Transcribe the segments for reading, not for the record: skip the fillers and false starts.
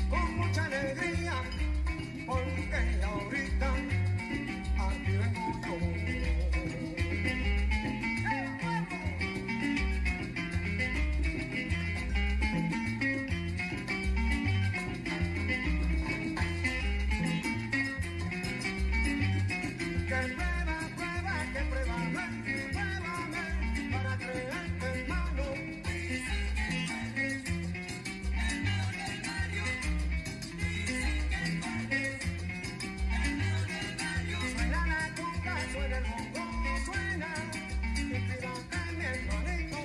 con mucha alegría, porque ahorita aquí vengo yo. Que prueba, prueba, que pruébame, pruébame, para creerte hermano. Suena la conga, suena el bongo, suena, y pídate mi hermanito.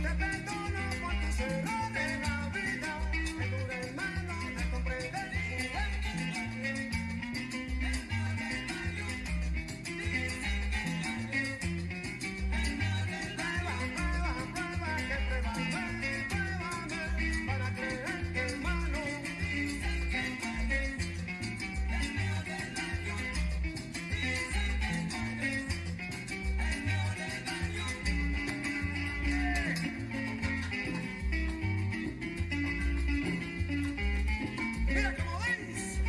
Te perdono por tus errores en la vida, que tu hermano te comprende. Prueba, prueba, prueba, que pruébame, pruébame, para creerte hermano. Mira cómo ves.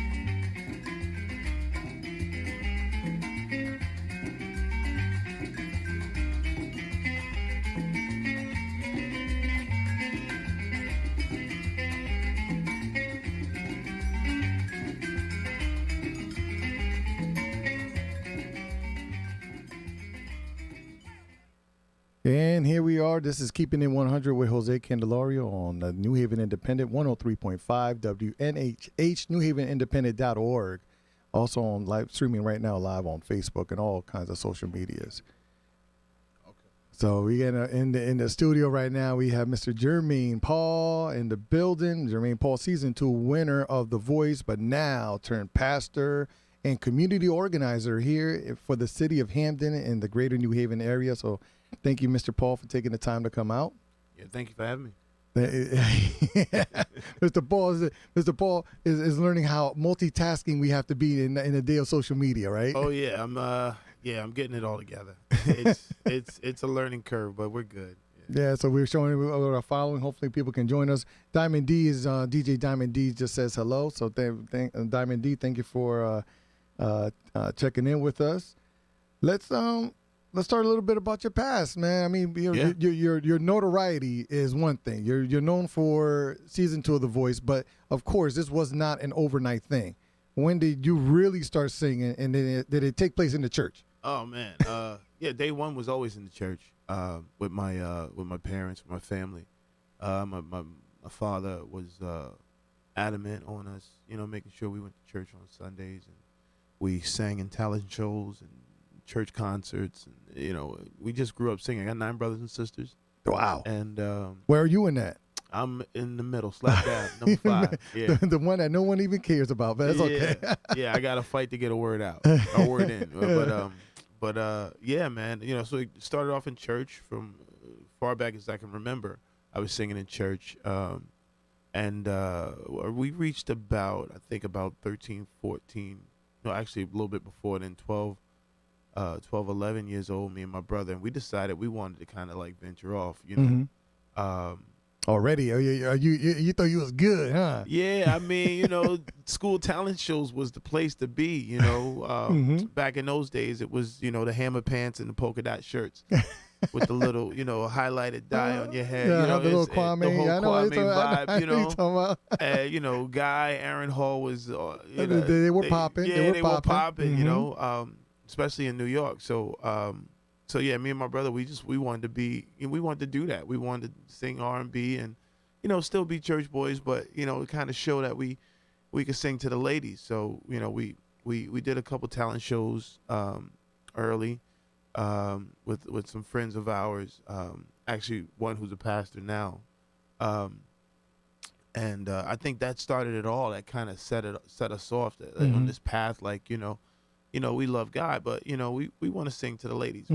And here we are. This is Keeping It 100 with Jose Candelario on the New Haven Independent 103.5 WNHH, newhavenindependent.org. Also on live streaming right now, live on Facebook and all kinds of social medias. So we get in the studio right now. We have Mr. Jermaine Paul in the building. Jermaine Paul, season 2 winner of The Voice, but now turned pastor and community organizer here for the city of Hampden and the greater New Haven area. So thank you, Mr. Paul, for taking the time to come out. Yeah, thank you for having me. Mr. Paul is learning how multitasking we have to be in the day of social media, right? Oh yeah, I'm getting it all together. It's a learning curve, but we're good. Yeah, so we're showing our following. Hopefully people can join us. Diamond D is DJ Diamond D just says hello. So Diamond D, thank you for checking in with us. Let's start a little bit about your past, man. I mean, your notoriety is one thing. You're known for season 2 of The Voice, but of course, this was not an overnight thing. When did you really start singing, and did it take place in the church? Oh man, yeah. Day one was always in the church with my parents, with my family. My father was adamant on us, making sure we went to church on Sundays, and we sang in talent shows and church concerts, and we just grew up singing. I got 9 brothers and sisters. Wow. And where are you in that? I'm in the middle, slap dab, number 5. Yeah, the one that no one even cares about, but that's okay. Yeah, I got to fight to get a word out, a word in. But yeah, man. So it started off in church from far back as I can remember. I was singing in church, and we reached about 13, 14. No, actually a little bit before then, 12, 11 years old. Me and my brother, and we decided we wanted to kind of like venture off, Mm-hmm. Already, you thought you was good, huh? Yeah, I mean, school talent shows was the place to be. Mm-hmm. Back in those days, it was the hammer pants and the polka dot shirts with the little highlighted dye on your head. Yeah, the little Kwame, the whole Kwame vibe. Talking Guy Aaron Hall was. They were popping. Yeah, they were popping. Mm-hmm. Especially in New York. So yeah, me and my brother, we wanted to do that. We wanted to sing R&B and, still be church boys, but kind of show that we could sing to the ladies. So we did a couple talent shows early with some friends of ours. Actually, one who's a pastor now, and I think that started it all. That kind of set us off on this path, we love God, but we want to sing to the ladies.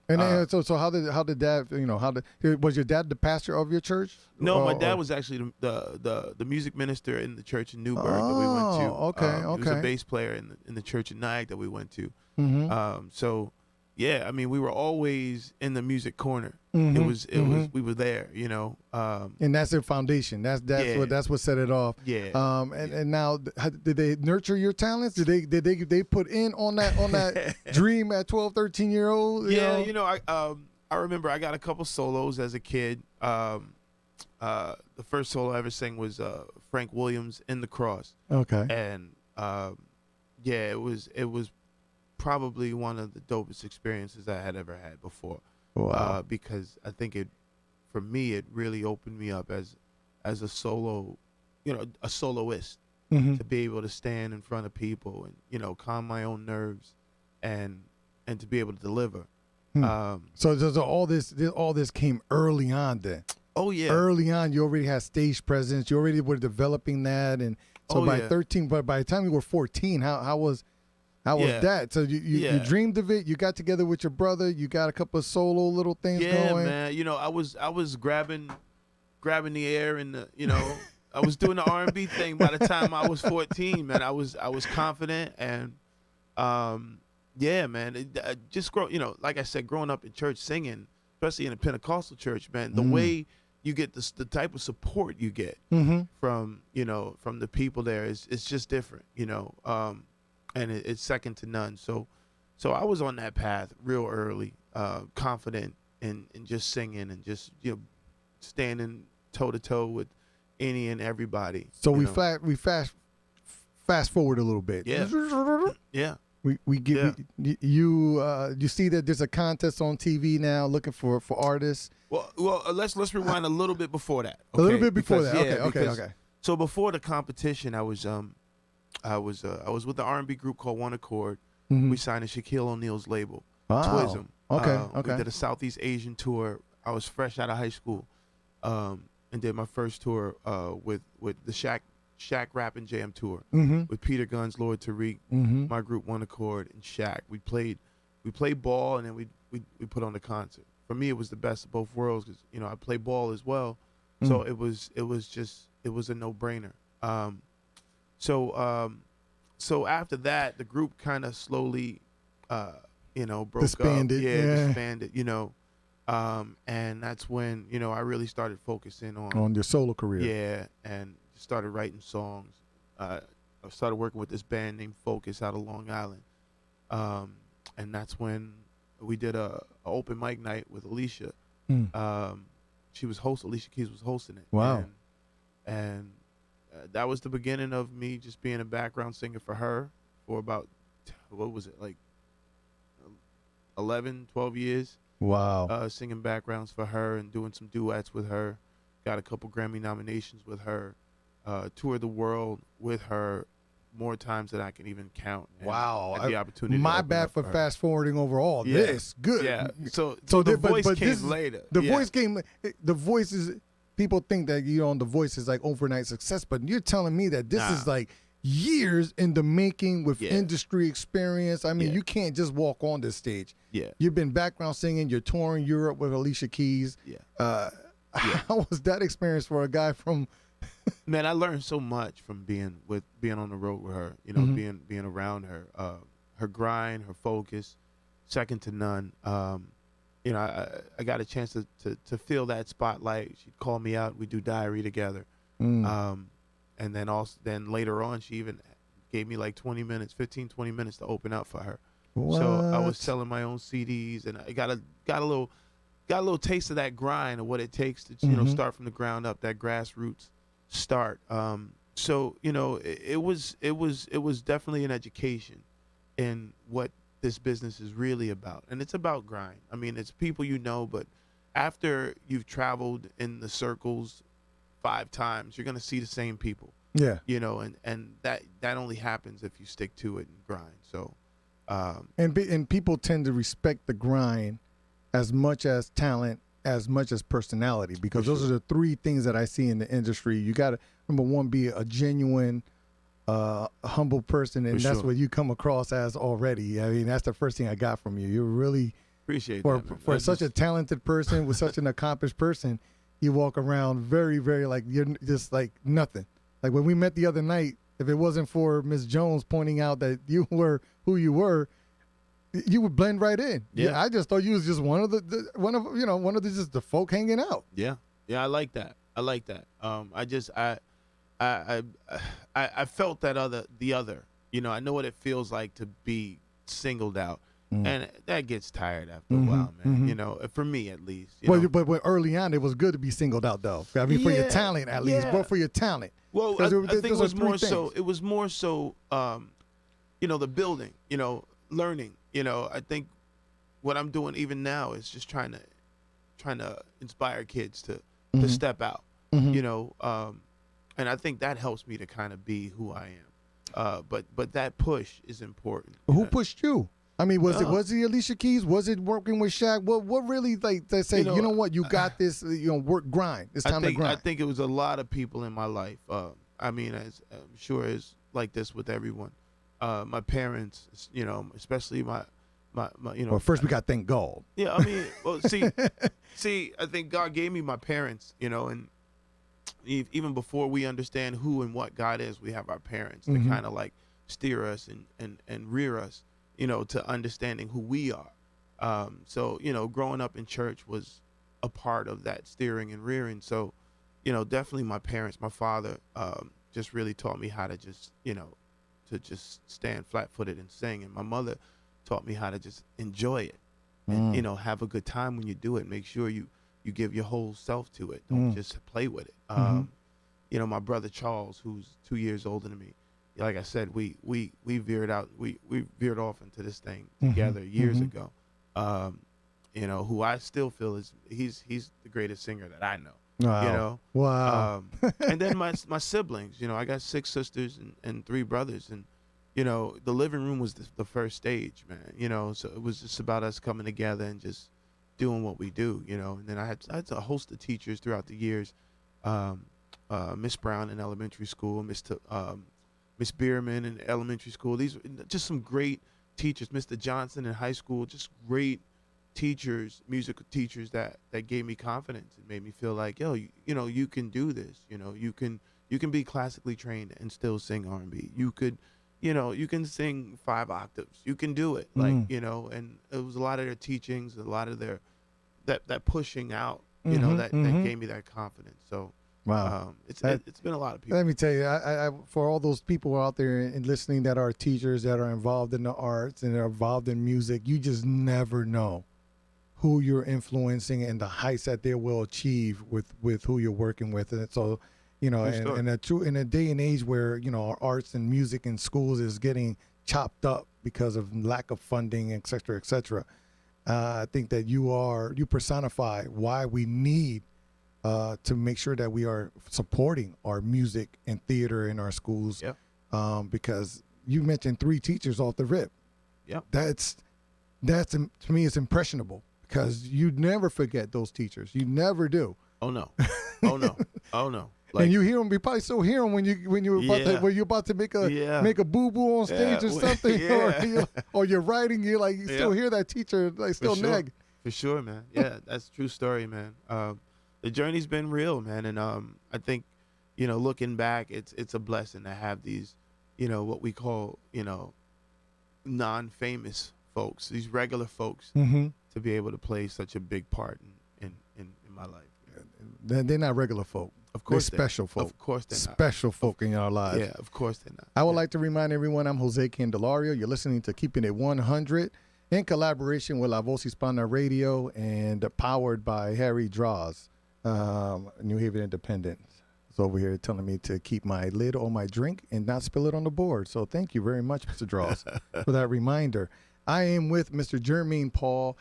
And uh, then, so how did that, was your dad the pastor of your church? No, my dad Or- was actually the music minister in the church in Newburgh that we went to. Oh, okay, He was a okay. bass player in the church in Nyack that we went to. Mm-hmm. So yeah, I mean, we were always in the music corner. Mhm, It was mhm. we were there. And that's their foundation. That's Yeah. that's what set it off. Yeah. And now, did they nurture your talents? Did they put in on that dream at 12, 13-year-old? Yeah, I remember I got a couple solos as a kid. The first solo I ever sang was Frank Williams in the Cross, Okay. and yeah, it was probably one of the dopest experiences I had ever had before. Wow. Because I think for me, it really opened me up as a solo, a soloist, Mhm. to be able to stand in front of people and calm my own nerves, and to be able to deliver. Hmm. So all this came early on then. Oh yeah. Early on, you already had stage presence. You already were developing that, and so Oh, by yeah. 13, but by the time you were 14, how was Yeah. that? So you Yeah. dreamed of it. You got together with your brother. You got a couple of solo little things Yeah, going. man. I was grabbing the air, and I was doing the R&B thing by the time I was 14, man. I was confident, and yeah, man. Just like I said, growing up in church singing, especially in a Pentecostal church, man, the way you get the type of support you get Mm-hmm. from the people there is just different, and it's second to none. So I was on that path real early, confident in just singing and just standing toe to toe with any and everybody. So you we know. fast forward a little bit. Yeah. Yeah. We get you see that there's a contest on TV now looking for artists. Well, let's rewind a little bit before that. A little okay? bit before Because- that. yeah, because- Okay. So before the competition, I was with the R&B group called One Accord. Mhm. We signed to Shaquille O'Neal's label, Wow. Twism. Okay. We did a Southeast Asian tour. I was fresh out of high school, and did my first tour with the Shaq Rap and Jam tour Mm-hmm. with Peter Guns, Lord Tariq, Mm-hmm. my group One Accord, and Shaq. We played ball, and then we put on the concert. For me, it was the best of both worlds because I play ball as well, so it was a no-brainer. So after that, the group kind of slowly, broke Disbanded, up. yeah. Disbanded. And that's when I really started focusing On your solo career. yeah, and started writing songs. I started working with this band named Focus out of Long Island, and that's when we did a open mic night with Alicia. Mm. Alicia Keys was hosting it. Wow. And that was the beginning of me just being a background singer for her for about, what was it, like 11, 12 years. Wow. Singing backgrounds for her and doing some duets with her. Got a couple Grammy nominations with her. Toured the world with her more times than I can even count. And Wow. had the opportunity. to My open bad up for her. fast forwarding over all Yeah. this. Good. Yeah. So So the but voice came this is- later. The Yeah. voice came. The voice is. People think that The Voice is like overnight success, but you're telling me that this is Nah. like years in the making with Yeah. industry experience. I mean, Yeah. you can't just walk on this stage. Yeah. You've been background singing. You're touring Europe with Alicia Keys. Yeah. How was that experience for a guy from? Man, I learned so much from being on the road with her. Mhm. Being around her. Her grind, her focus, second to none. I got a chance to feel that spotlight. She'd call me out. We do diary together. Mm. And then later on, she even gave me like 20 minutes to open up for her. So I was What? selling my own CDs, and I got a little taste of that grind of what it takes to Mhm. start from the ground up, that grassroots start. So it was definitely an education in what this business is really about, and it's about grind. I mean, it's people but after you've traveled in the circles 5 times, you're gonna see the same people. Yeah. And that only happens if you stick to it and grind. So. And people tend to respect the grind as much as talent, as much as personality, because For those sure. are the 3 things that I see in the industry. You got to, number one, be a genuine, a humble person, and For that's sure. what you come across as already. I mean, that's the first thing I got from you. You're really Appreciate for that, man. for I such a just- talented person with such an accomplished person. You walk around very, very like you're just like nothing. Like when we met the other night, if it wasn't for Miss Jones pointing out that you were who you were, you would blend right in. Yeah. I just thought you was just one of one of just the folk hanging out. Yeah, I like that. I like that. I felt the other. You know, I know what it feels like to be singled out, and that gets tired after a while, man. You know, for me at least. You know? But early on, it was good to be singled out, though. I mean, for your Yeah, talent, at least, yeah. but for your talent. Well, 'Cause I think it those are was three more so. things. It was more so. You know, the building. You know, learning. You know, I think what I'm doing even now is just trying to inspire kids to step out. You know, and I think that helps me to kind of be who I am. But that push is important. Who pushed you? I mean, was it Alicia Keys? Was it working with Shaq? What really like they say? You know what? You got this. Work, grind. It's time to grind. I think it was a lot of people in my life. I mean, as I'm sure is like this with everyone. My parents, you know, especially my you know. Well, first we got thank God. Yeah, I mean, well, see, I think God gave me my parents, you know, and even before we understand who and what God is, we have our parents to kind of like steer us and rear us, you know, to understanding who we are. So, you know, growing up in church was a part of that steering and rearing. So, you know, definitely my parents, my father, just really taught me how to just, you know, to just stand flat-footed and sing. And my mother taught me how to just enjoy it and, you know, have a good time when you do it. Make sure you give your whole self to it. Don't just play with it. You know, my brother Charles, who's 2 years older than me, like I said, we veered out. We veered off into this thing together years ago. You know, who I still feel is he's the greatest singer that I know. Wow. You know. Wow. And then my siblings. You know, I got 6 sisters and 3 brothers, and you know, the living room was the first stage, man. You know, so it was just about us coming together and just doing what we do. You know, and then I had a host of teachers throughout the years. Miss Brown in elementary school, Miss Bierman in elementary school. These just some great teachers. Mr. Johnson in high school, just great teachers, musical teachers that gave me confidence and made me feel like, yo, you know, you can do this. You know, you can be classically trained and still sing R&B. You could, you know, you can sing 5 octaves. You can do it. Like, you know, and it was a lot of their teachings, a lot of their that pushing out, you know, that gave me that confidence. So. Wow. It's been a lot of people. Let me tell you, I for all those people out there and listening that are teachers that are involved in the arts and are involved in music, you just never know who you're influencing and the heights that they will achieve with who you're working with. And so, you know, in a day and age where, you know, our arts and music in schools is getting chopped up because of lack of funding, et cetera, I think that you personify why we need to make sure that we are supporting our music and theater in our schools. Yep. Because you mentioned 3 teachers off the rip. Yep. That's to me, it's impressionable because you never forget those teachers. You never do. Oh no. Oh no. Oh no. Like, and you hear them. You probably still hear them when you're about to make a boo boo on stage or something, or you're writing. You still hear that teacher like still nag. For sure, man. Yeah, that's a true story, man. The journey's been real, man, and I think, you know, looking back, it's a blessing to have these, you know, what we call, you know, non-famous folks, these regular folks, to be able to play such a big part in my life. They're not regular folk. Of course, they're special folk. Of course, they're not. Special folk in our lives. Yeah, of course they're not. I would like to remind everyone I'm Jose Candelario. You're listening to Keeping It 100 in collaboration with La Voz Hispana Radio and powered by Harry Draws, New Haven Independent. Is over here telling me to keep my lid on my drink and not spill it on the board. So thank you very much, Mr. Draws, for that reminder. I am with Mr. Jermaine Paul,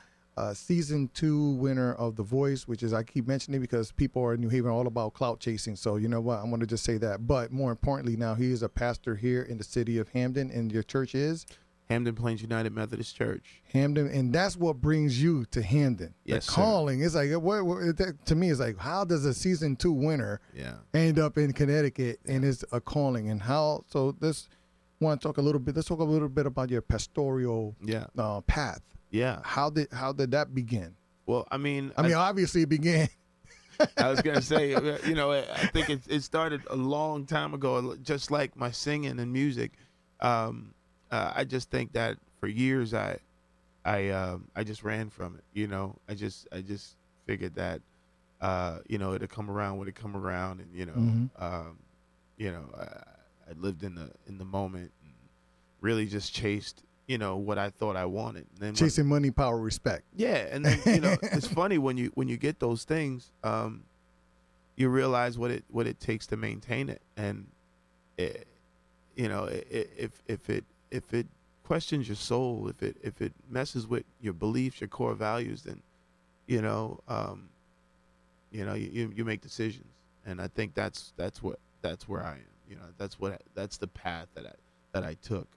season 2 winner of The Voice, which is, I keep mentioning because people are in New Haven all about clout chasing. So you know what? I'm going to just say that. But more importantly, now he is a pastor here in the city of Hamden, and your church is? Hampden Plains United Methodist Church. Hampden, and that's what brings you to Hampden. Yes, the sir. calling is like to me. It's like, how does a season 2 winner Yeah. end up in Connecticut, and it's a calling, and how? So this want to talk a little bit. Let's talk a little bit about your pastoral Yeah. path. Yeah. How did that begin? Well, I mean, Obviously it began. I was gonna say, you know, I think it started a long time ago, just like my singing and music. I just think that for years I just ran from it. You know, I just figured that, you know, it'd come around when it come around, and you know, I lived in the moment and really just chased, you know, what I thought I wanted. And then Chasing money, power, respect. yeah, and then you know, it's funny when you get those things, you realize what it takes to maintain it, and you know, if it questions your soul, if it messes with your beliefs, your core values, then you know, you make decisions, and I think that's where I am. You know, that's the path that I took.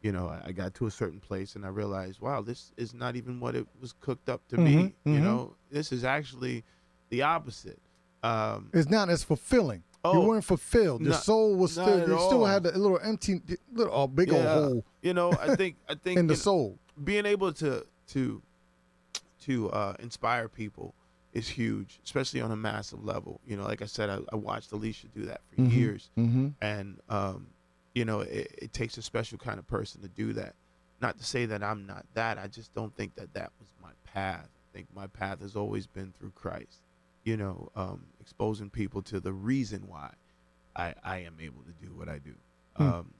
You know, I got to a certain place and I realized, wow, this is not even what it was cooked up to be. You know, this is actually the opposite. It's not as fulfilling. You weren't fulfilled. Your soul was still. You still had a little empty, big old hole. You know, I think in the soul. Being able to inspire people is huge, especially on a massive level. You know, like I said, I watched Alicia do that for years, and you know, it takes a special kind of person to do that. Not to say that I'm not that. I just don't think that was my path. I think my path has always been through Christ. You know, exposing people to the reason why I am able to do what I do.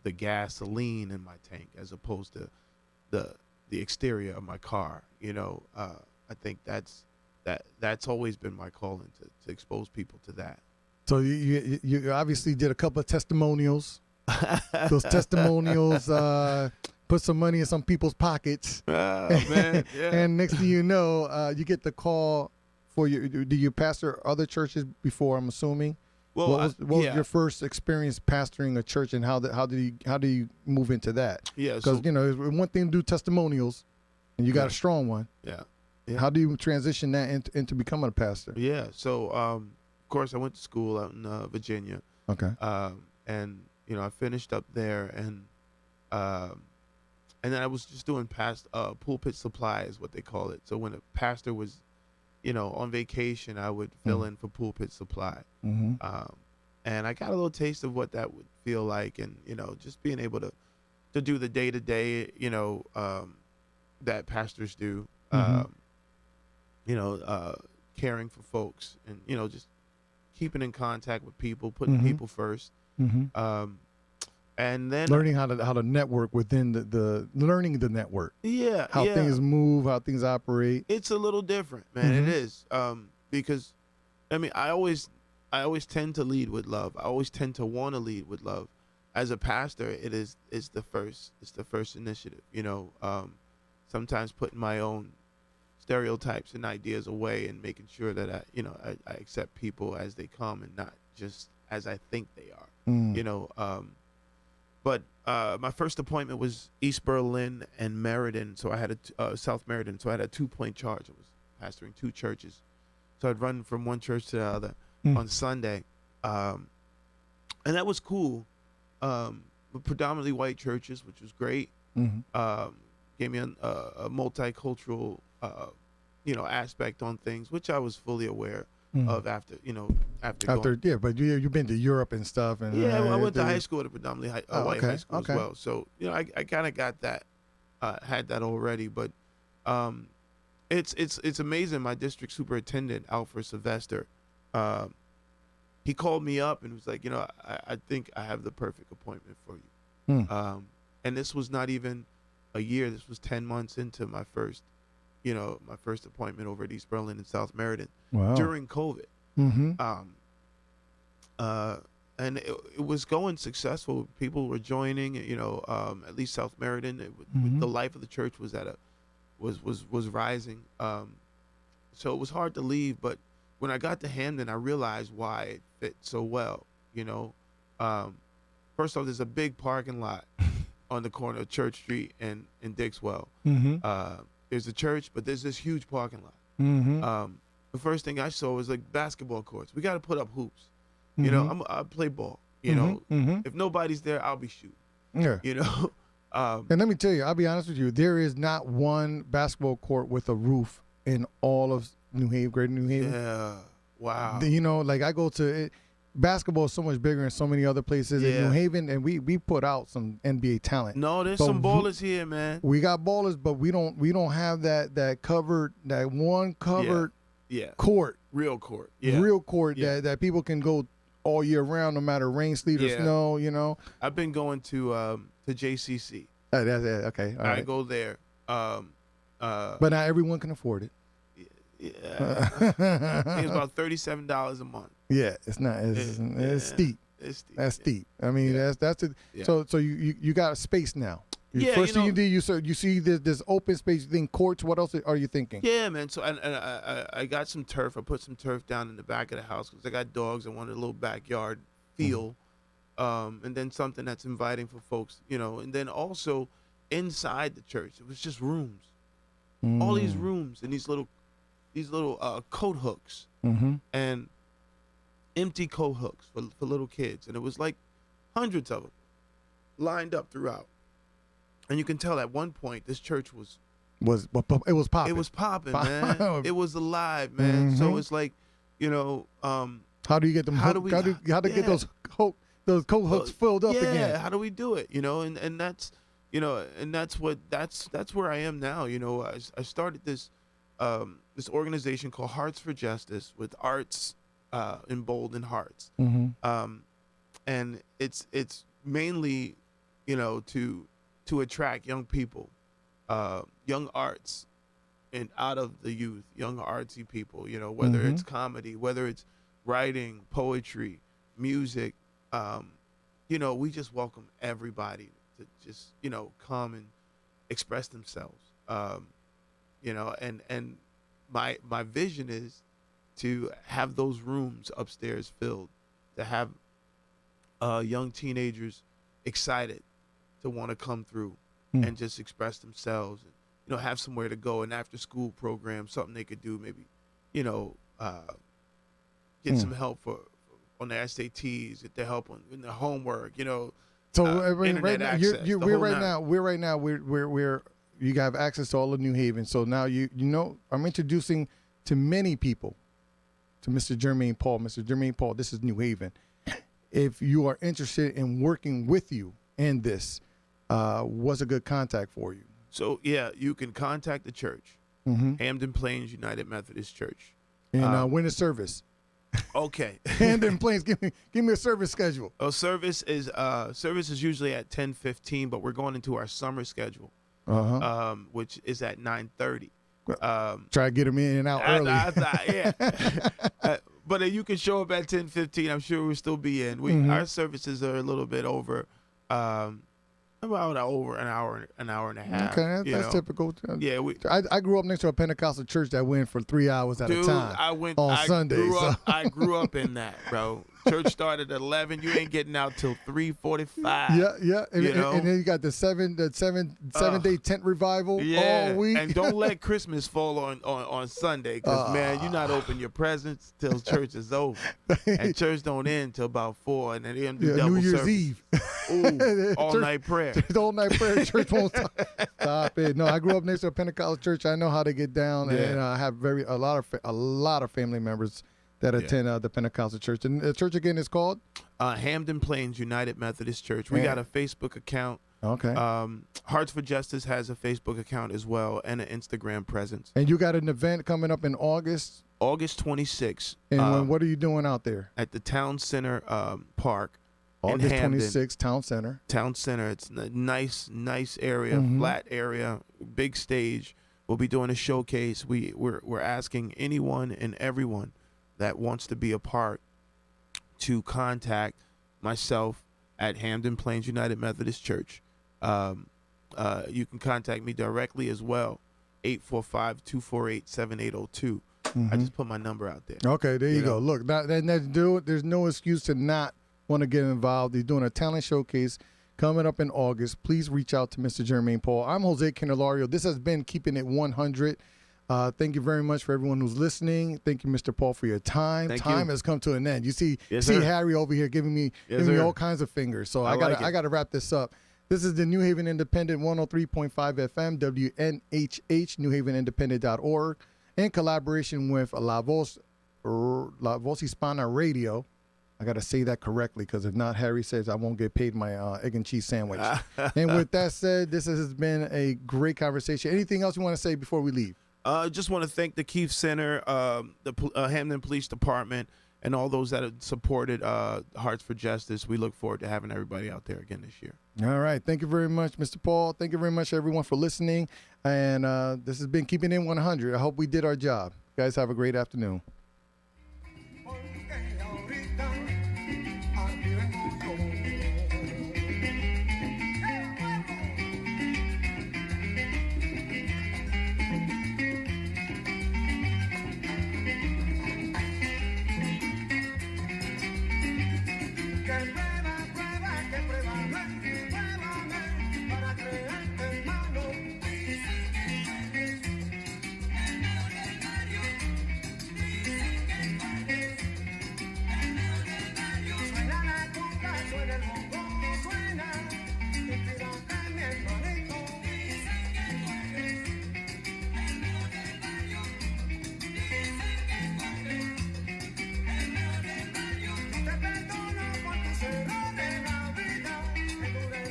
The gasoline in my tank, as opposed to the exterior of my car. You know, I think that's always been my calling, to expose people to that. So you obviously did a couple of testimonials. Those testimonials put some money in some people's pockets. Oh, man. Yeah. And next thing you know, you get the call for your. Do you pastor other churches before? I'm assuming. Well, what was your first experience pastoring a church, and how do you move into that? Yeah, because you know, it's one thing to do testimonials, and you got a strong one. Yeah. How do you transition that into becoming a pastor? Yeah. So of course I went to school out in Virginia. Okay. And you know, I finished up there, and then I was just doing pulpit supply is what they call it. So when a pastor was, you know, on vacation, I would fill in for pulpit supply. And I got a little taste of what that would feel like, and you know, just being able to do the day to day, you know, that pastors do. You know, caring for folks, and you know, just keeping in contact with people, putting people first. And then learning how to network within the learning the network. Yeah. How things move, how things operate. It's a little different, man. It is. Because I mean, I always tend to lead with love. I always tend to want to lead with love. As a pastor, it's the first initiative, you know. Sometimes putting my own stereotypes and ideas away, and making sure that I accept people as they come, and not just as I think they are. You know, but my first appointment was East Berlin and Meriden, so I had South Meriden, so I had a 2-point charge. I was pastoring 2 churches, so I'd run from one church to the other on Sunday, and that was cool. Predominantly white churches, which was great. Gave me a multicultural, you know, aspect on things, which I was fully aware of after going. Yeah, but you've been to Europe and stuff, and well, I went to high school at a predominantly white high school as well. So you know, I kind of got that, had that already. But it's amazing. My district superintendent, Alfred Sylvester, he called me up and was like, you know, I think I have the perfect appointment for you. And this was not even a year. This was 10 months into my first appointment over at East Berlin and South Meriden during COVID. And it was going successful. People were joining, you know, at least South Meriden. The life of the church was was rising. So it was hard to leave. But when I got to Hampden, I realized why it fit so well. You know, first off, there's a big parking lot on the corner of Church Street and Dixwell. Mm-hmm. There's a church, but there's this huge parking lot. Mm-hmm. The first thing I saw was like basketball courts. We got to put up hoops. Mm-hmm. You know, I play ball. You know, Mm-hmm. if nobody's there, I'll be shooting. Yeah. You know. And let me tell you, I'll be honest with you. There is not one basketball court with a roof in all of New Haven, Greater New Haven. Yeah. Wow. You know, like I go to it, basketball is so much bigger in so many other places in New Haven, and we put out some NBA talent. No, there's But some ballers here, man. We got ballers, but we don't have that covered, that one covered court, real court, real court that people can go all year round, no matter rain, sleet, or snow. You know. I've been going to JCC. That's okay. All right. I go there. But not everyone can afford it. Yeah. I think it's about $37 a month. Yeah, it's not. It's steep. It's steep. That's steep. I mean, that's the. Yeah. So you got a space now. First thing you do, you see this open space. You think courts. What else are you thinking? Yeah, man. So I got some turf. I put some turf down in the back of the house because I got dogs. I wanted a little backyard feel, and then something that's inviting for folks, you know. And then also inside the church, it was just rooms, all these rooms and these little coat hooks and empty coat hooks for little kids, and it was like hundreds of them lined up throughout. And you can tell at one point this church was popping. It was popping, man. It was alive, man. So it's like, you know, how do you get them? How to get those coat hooks filled up again? Yeah, how do we do it? You know, and that's, you know, and that's where I am now. You know, I started this this organization called Hearts for Justice with arts in bold and hearts, and it's mainly, you know, to attract young people, young arts, and out of the youth, young artsy people, you know, whether it's comedy, whether it's writing, poetry, music, you know, we just welcome everybody to just, you know, come and express themselves, you know, and my vision is to have those rooms upstairs filled, to have young teenagers excited to want to come through and just express themselves, and, you know, have somewhere to go, an after school program, something they could do, maybe, you know, get some help on their SATs, get their help in their homework, you know. So right now, you have access to all of New Haven. So now you know, I'm introducing to many people to Mr. Jermaine Paul. Mr. Jermaine Paul, this is New Haven. If you are interested in working with you in this, what's a good contact for you? So yeah, you can contact the church, Hampden Plains United Methodist Church. And when is service? Okay. Hampden Plains, give me a service schedule. Oh, service is usually at 10:15, but we're going into our summer schedule, which is at 9:30. Try to get them in and out early. Yeah. But you can show up at 10:15. I'm sure we'll still be in. Our services are a little bit over, about over an hour and a half. Okay, that's typical. Yeah, I grew up next to a Pentecostal church that went for 3 hours at a time. On Sundays. I grew up in that, bro. Church started at 11. You ain't getting out till 3:45. Yeah. And then you got the seven day tent revival all week. And don't let Christmas fall on Sunday, because man, you're not open your presents till church is over, and church don't end till about 4, and then they do double New Year's service. Eve. Ooh, all night prayer. All night prayer. Church won't stop it. No, I grew up next to a Pentecostal church. I know how to get down, and I have a lot of family members that attend the Pentecostal church. And the church again is called Hampden Plains United Methodist Church. We got a Facebook account. Okay. Hearts for Justice has a Facebook account as well, and an Instagram presence. And you got an event coming up in August? August 26th. And what are you doing out there? At the Town Center Park. August 26th, Town Center. Town Center. It's a nice area, flat area, big stage. We'll be doing a showcase. We're asking anyone and everyone that wants to be a part to contact myself at Hampden Plains United Methodist Church. You can contact me directly as well, 845-248-7802. I just put my number out there. Okay, there you go. Look, there's no excuse to not want to get involved. They're doing a talent showcase coming up in August. Please reach out to Mr. Jermaine Paul. I'm Jose Candelario. This has been Keeping It 100. Thank you very much for everyone who's listening. Thank you, Mr. Paul, for your time. Time has come to an end. You see, Harry over here giving me all kinds of fingers. So I gotta wrap this up. This is the New Haven Independent 103.5 FM, WNHH, newhavenindependent.org, in collaboration with La Voz Hispana Radio. I got to say that correctly because if not, Harry says I won't get paid my egg and cheese sandwich. And with that said, this has been a great conversation. Anything else you want to say before we leave? Just want to thank the Keefe Center, the Hampton Police Department, and all those that have supported Hearts for Justice. We look forward to having everybody out there again this year. All right. Thank you very much, Mr. Paul. Thank you very much, everyone, for listening. And this has been Keeping It 100. I hope we did our job. You guys have a great afternoon.